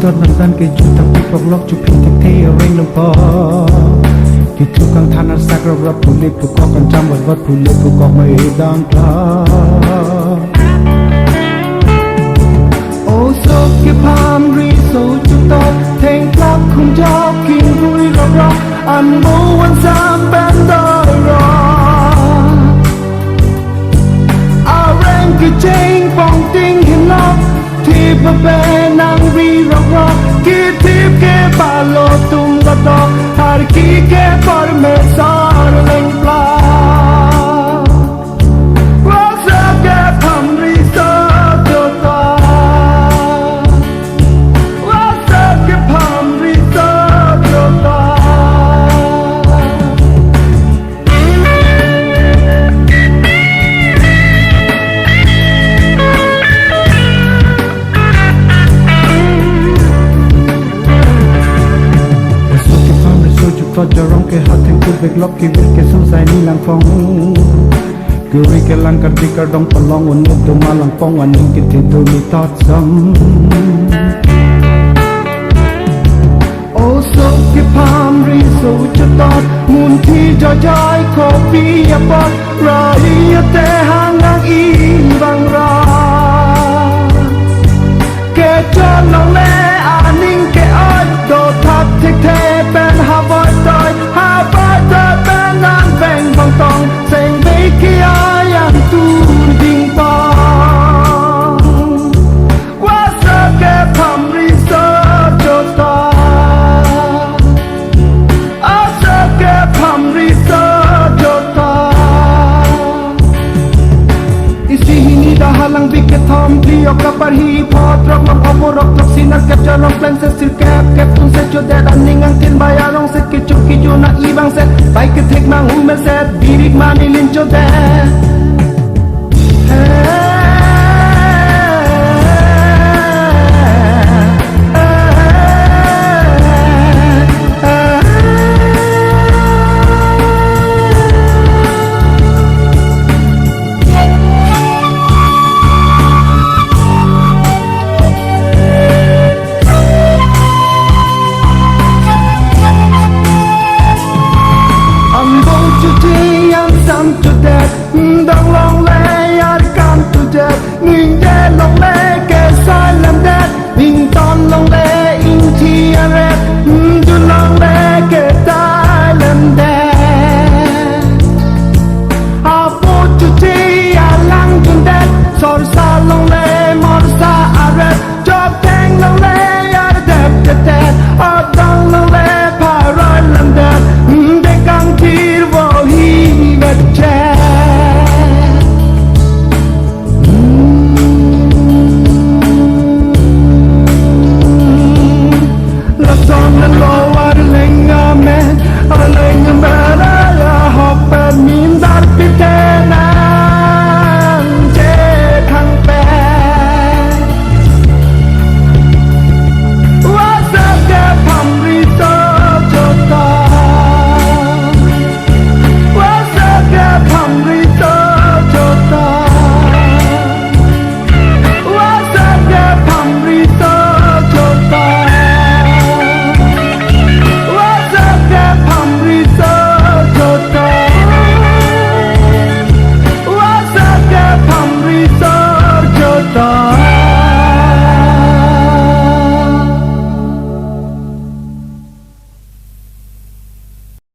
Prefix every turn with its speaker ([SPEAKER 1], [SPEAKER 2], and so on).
[SPEAKER 1] tốt nằm tan cái chút tập bọc lóc chụp hình thực thi ở bên đồng bò cái thứ căng thẳng là sắc rập rập phụ liệp phụ có còn trăm vật vật phụ liệp phụ có mấy đang thở ô số kiếp ham ri số chút tốt thành lắm không cho kinh vui rập rập ăn bố ăn sáng bên đời rồi à rèn cái chain phong tinh hiền lắm thì bờ bè nàng ri rập rập kia tiếp ke ba lô tung gật đó hari ki ke par me sar leng pla rasa ke tham ri sa jota rasa ke tham ri sa jota cho cho rong cái hạt thành cút việc lóc cái việc cái sông dài đi làm phong cứ vì cái lăng cắt đi cả đông phần long ổn định từ mà làm phong anh những cái tiền tôi bị tọt sắm ô số cái palm ri số cho tọt muôn thi cho trái coffee ya bọt rồi ya te hàng ngang y vàng ra cái cho lòng lẽ an ninh cái ơi đồ thật thích thế bên hà vội tôi hà vội tôi bên an vẹn vòng tòng dành với kia yang tu đình bong quá sợ cái phẩm ri sơ cho ta ở sợ cái phẩm ri sơ cho ta isi hini dah halang biket thom trio kabar hi pot rock mam omorok tok sinar kep jalong plan se sil kep tung se cho de dan ningang tin bayarong se ke chuki jo na ibang se bai ke thek mang hu me se birik mani lin cho de I'm